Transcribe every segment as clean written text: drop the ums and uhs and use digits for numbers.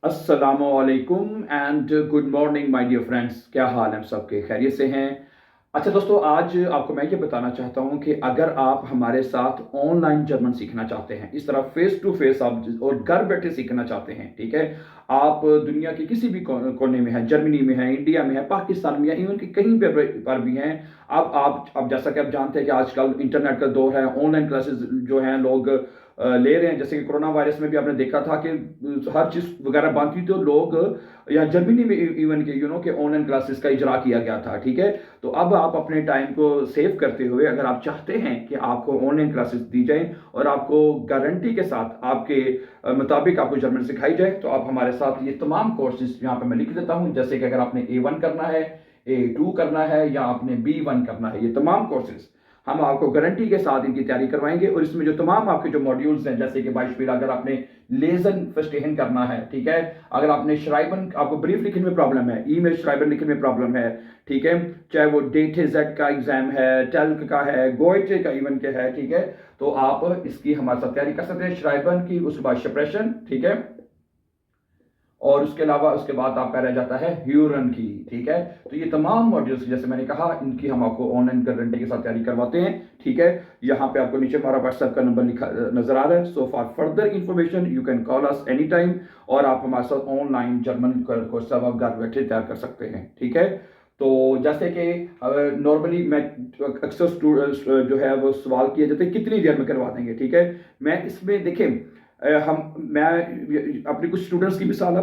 अस्सलामुअलैकुम and good morning my dear friends. क्या हाल हैं सबके? खैरियत से हैं? अच्छा दोस्तों, आज आपको मैं ये बताना चाहता हूँ कि अगर आप हमारे साथ ऑनलाइन जर्मन सीखना चाहते हैं, इस तरह फेस टू फेस आप और घर बैठे सीखना चाहते हैं, ठीक है। आप दुनिया के किसी भी कोने में हैं, जर्मनी में हैं, इंडिया में हैं, पाकिस्तान में हैं, इवन कि कहीं पर भी हैं। अब जैसा कि आप जानते हैं कि आजकल इंटरनेट का दौर है, ऑनलाइन क्लासेस जो हैं लोग ले रहे हैं। जैसे कि कोरोना वायरस में भी आपने देखा था कि हर चीज़ वगैरह बंद थी, तो लोग या जर्मनी में इवन के के ऑनलाइन क्लासेस का इजरा किया गया था, ठीक है। तो अब आप अपने टाइम को सेव करते हुए अगर आप चाहते हैं कि आपको ऑनलाइन क्लासेस दी जाएं और आपको गारंटी के साथ आपके मुताबिक आपको जर्मन सिखाई जाए, तो आप हमारे साथ ये तमाम कोर्सेज यहाँ पे मैं लिख देता हूँ। जैसे कि अगर आपने A1 करना है, A2 करना है या आपने B1 करना है, ये तमाम कोर्सेज हम आपको गारंटी के साथ इनकी तैयारी करवाएंगे। और इसमें जो तमाम आपके जो मॉड्यूल्स हैं, जैसे कि बाइशफील, अगर आपने लेजन फर्स्टेहन करना है, ठीक है। अगर आपने श्राइबन, आपको ब्रीफ लिखने में प्रॉब्लम है, ई में श्राइबन लिखने में प्रॉब्लम है, ठीक है, चाहे वो डेटे जेड का एग्जाम है, टेल्क का है, गोइटे का इवन के है, ठीक है, तो आप इसकी हमारे साथ तैयारी कर सकते हैं। श्राइबन की, उसके बाद शप्रेशन, ठीक है, और उसके अलावा उसके बाद आपका रह जाता है ह्यूरन की, ठीक है। तो ये तमाम मॉड्यूल्स जैसे मैंने कहा, इनकी हम आपको ऑनलाइन गारंटी के साथ तैयारी करवाते हैं, ठीक है। यहाँ पे आपको नीचे हमारा व्हाट्सएप का नंबर लिखा नजर आ रहा है। So for further information you can call us any time, और आप हमारे साथ ऑनलाइन जर्मन कोर्स सब आप घर बैठे तैयार कर सकते हैं, ठीक है। तो जैसे कि नॉर्मली मैं अक्सर जो है वो सवाल किए जाते हैं कितनी देर में करवा देंगे, ठीक है। मैं इसमें देखें, मैं अपने कुछ स्टूडेंट्स की मिसाल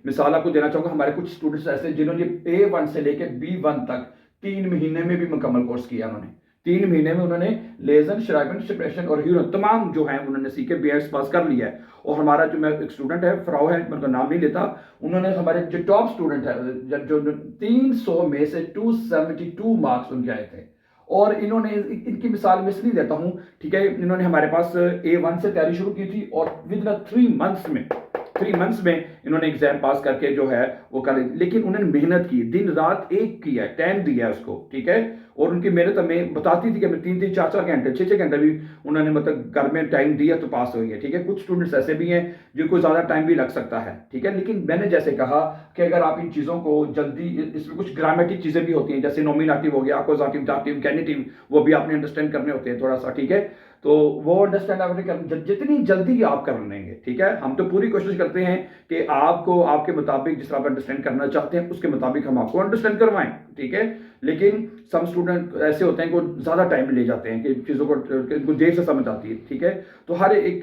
मिसाल आपको देना चाहूँगा। हमारे कुछ स्टूडेंट्स ऐसे जिन्होंने A1 से लेकर B1 तक 3 महीने में भी मुकम्मल कोर्स किया। उन्होंने 3 महीने में उन्होंने लेजन, श्राइबन, शप्रेशन और ह्यूरन तमाम जो है उन्होंने सीखे, BS पास कर लिया है। और हमारा जो मैं एक स्टूडेंट है, फ्राउ है, मैं उनका नाम नहीं लेता, उन्होंने हमारे जो टॉप स्टूडेंट है, जो 300 में से 272 मार्क्स उनके आए थे। और इन्होंने, इनकी मिसाल मैं इसलिए देता हूं, ठीक है, इन्होंने हमारे पास A1 से तैयारी शुरू की थी और विद इन 3 मंथ्स में इन्होंने एग्जाम पास करके जो है वो कर, लेकिन उन्होंने मेहनत की, दिन रात एक किया, टाइम दिया है उसको, ठीक है। और उनकी मेहनत हमें बताती थी कि हमें 3-3, 4-4 घंटे, 6-6 घंटे भी उन्होंने मतलब घर में टाइम दिया तो पास हो गया, ठीक है। कुछ स्टूडेंट्स ऐसे भी हैं जिनको ज़्यादा टाइम भी लग सकता है, ठीक है। लेकिन मैंने जैसे कहा कि अगर आप इन चीज़ों को जल्दी, इसमें कुछ ग्रामेटिक चीज़ें भी होती हैं, जैसे नॉमिनेटिव हो गया, अकोजाटिव, दाटिव, गेनिटिव, वो भी आपने अंडरस्टैंड करने होते हैं थोड़ा सा, ठीक है। तो वो अंडरस्टैंड आपने जितनी जल्दी आप कर लेंगे, ठीक है। हम तो पूरी कोशिश करते हैं कि आपको आपके मुताबिक जिस तरह आप अंडरस्टैंड करना चाहते हैं उसके मुताबिक हम आपको अंडरस्टैंड करवाएं, ठीक है। लेकिन सम स्टूडेंट ऐसे होते हैं कि ज़्यादा टाइम ले जाते हैं कि चीज़ों को देर से समझ आती है, ठीक है। तो हर एक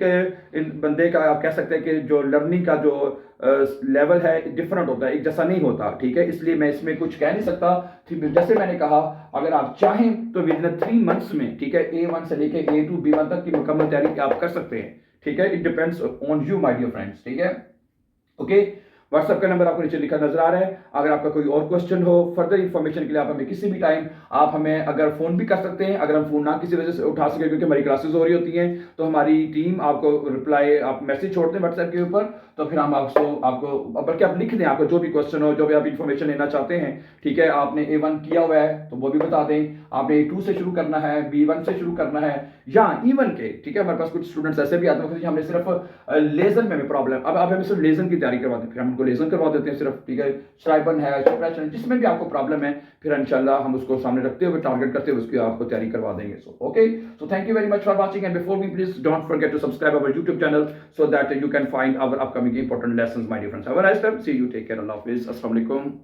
बंदे का आप कह सकते हैं कि जो लर्निंग का जो लेवल है डिफरेंट होता है, एक जैसा नहीं होता, ठीक है। इसलिए मैं इसमें कुछ कह नहीं सकता। जैसे मैंने कहा, अगर आप चाहें तो विद इन 3 मंथ्स में, ठीक है, A1 से लेके A2 B1 तक की मुकम्मल तैयारी आप कर सकते हैं, ठीक है। It depends on you my dear friends, ठीक है। ओके, व्हाट्सएप का नंबर आपको नीचे लिखा नजर आ रहा है। अगर आपका कोई और क्वेश्चन हो, फर्दर इंफॉर्मेशन के लिए आप हमें किसी भी टाइम, आप हमें अगर फोन भी कर सकते हैं। अगर हम फोन ना किसी वजह से उठा सके क्योंकि हमारी क्लासेस हो रही होती हैं, तो हमारी टीम आपको रिप्लाई, आप मैसेज छोड़ते हैं व्हाट्सएप के ऊपर, तो फिर हम आपको बल्कि आप लिख दें, आपको जो भी क्वेश्चन हो, जो भी आप इंफॉर्मेशन लेना चाहते हैं, ठीक है। आपने A1 किया हुआ है तो वो भी बता दें, आपने A2 से शुरू करना है, B1 से शुरू करना है, या इवन के, ठीक है। हमारे पास कुछ स्टूडेंट्स ऐसे भी आते हैं हमने सिर्फ लेजन में प्रॉब्लम, अब आप हमें सिर्फ लेजन की तैयारी करवा दें, फिर हम उनको लेजन करवा देते हैं सिर्फ, ठीक है। श्राइबन है, शप्रेशन, जिसमें भी आपको प्रॉब्लम है, फिर इंशाल्लाह हम उसको सामने रखते हुए, टारगेट करते हुए उसकी आपको तैयारी करवा देंगे। So okay, so thank you very much for watching, and before we please don't forget to subscribe our YouTube channel so that you can find our upcoming important lessons, my dear friends. Have a nice time. See you. Take care. Allah Hafiz. Assalamu alaikum.